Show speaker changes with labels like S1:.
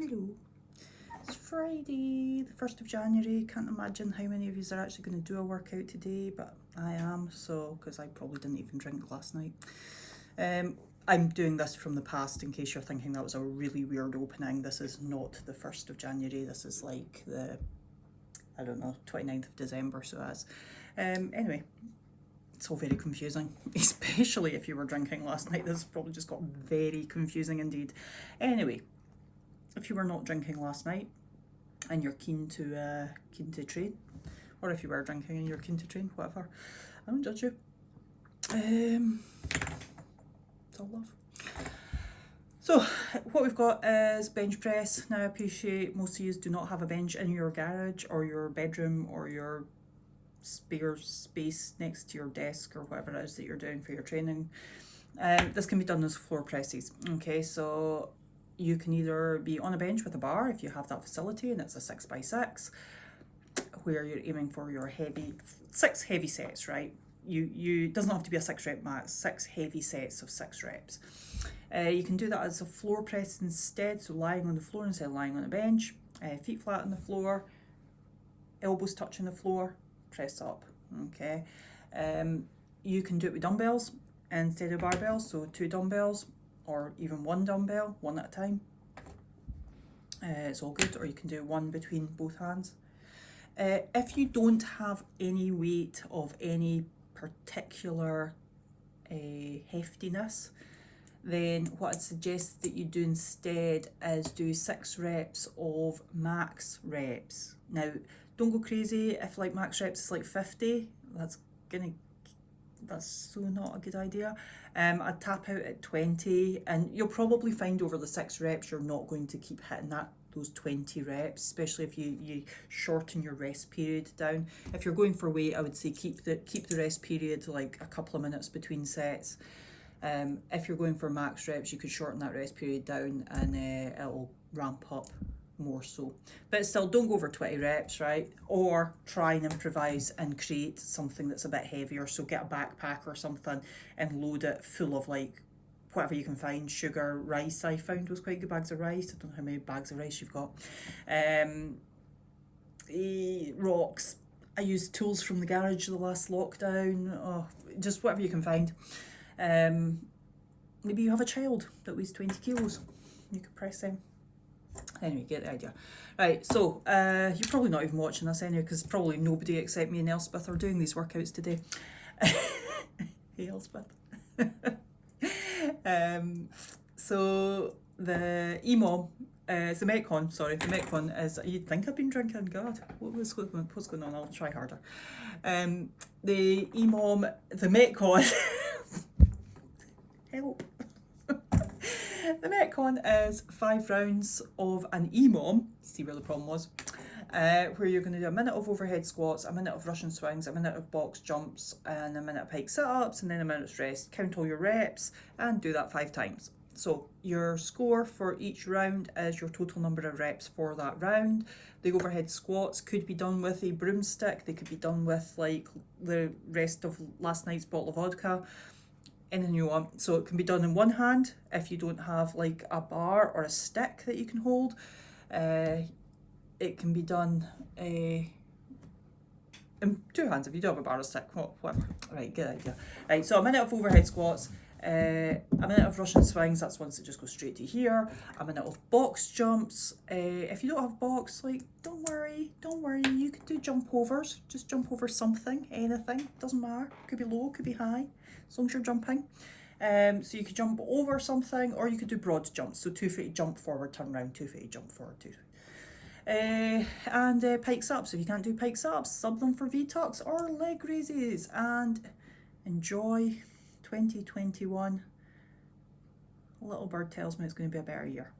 S1: Hello. It's Friday, the 1st of January. Can't imagine how many of you are actually going to do a workout today, but I am, so, because I probably didn't even drink last night. I'm doing this from the past in case you're thinking that was a really weird opening. This is not the 1st of January. This is like the, I don't know, 29th of December, so as. Anyway, it's all very confusing, especially if you were drinking last night. This probably just got very confusing indeed. Anyway, if you were not drinking last night and you're keen to train, or if you were drinking and you're keen to train, whatever, I don't judge you. It's all love. So what we've got is bench press. Now I appreciate most of you do not have a bench in your garage or your bedroom or your spare space next to your desk or whatever it is that you're doing for your training. This can be done as floor presses. Okay, so you can either be on a bench with a bar if you have that facility and it's a 6x6, where you're aiming for your six heavy sets, right? It doesn't have to be a 6 rep max, 6 heavy sets of 6 reps. You can do that as a floor press instead, so lying on the floor instead of lying on a bench, feet flat on the floor, elbows touching the floor, press up, okay? You can do it with dumbbells instead of barbells, so 2 dumbbells, or even 1 dumbbell, 1 at a time. It's all good, or you can do 1 between both hands. If you don't have any weight of any particular heftiness, then what I'd suggest that you do instead is do 6 reps of max reps. Now, don't go crazy if like max reps is like 50, that's so not a good idea. I'd tap out at 20, and you'll probably find over the 6 reps you're not going to keep hitting those 20 reps, especially if you shorten your rest period down. If you're going for weight, I would say keep the rest period like a couple of minutes between sets. If you're going for max reps, you could shorten that rest period down and it'll ramp up more so. But still, don't go over 20 reps, right? Or try and improvise and create something that's a bit heavier. So get a backpack or something and load it full of like whatever you can find. Sugar, rice I found was quite good, bags of rice. I don't know how many bags of rice you've got. Rocks. I used tools from the garage the last lockdown. Oh, just whatever you can find. Maybe you have a child that weighs 20 kilos. You could press them. Anyway, get the idea. Right, so you're probably not even watching this anyway, because probably nobody except me and Elspeth are doing these workouts today. Hey Elspeth. So the EMOM, the Metcon is, you'd think I've been drinking, God, what's going on? I'll try harder. The EMOM, the Metcon, help. The Metcon is 5 rounds of an EMOM, see where the problem was, where you're going to do a minute of overhead squats, a minute of Russian swings, a minute of box jumps, and a minute of pike sit-ups, and then a minute's rest. Count all your reps and do that 5 times. So your score for each round is your total number of reps for that round. The overhead squats could be done with a broomstick, they could be done with like the rest of last night's bottle of vodka, anything you want. So it can be done in one hand if you don't have like a bar or a stick that you can hold. It can be done in 2 hands if you don't have a bar or stick, whatever. Right, good idea. Right, so a minute of overhead squats, a minute of Russian swings, that's ones that just go straight to here, a minute of box jumps. If you don't have box, like, don't worry, you can do jump overs, just jump over something, anything, doesn't matter, could be low, could be high, as long as you're jumping. So you could jump over something, or you could do broad jumps, so 2-footed jump forward, turn around, 2-footed jump forward, 2-footed. And pike sit-ups. If you can't do pike sit-ups, sub them for V-tucks or leg raises, and enjoy 2021. A little bird tells me it's going to be a better year.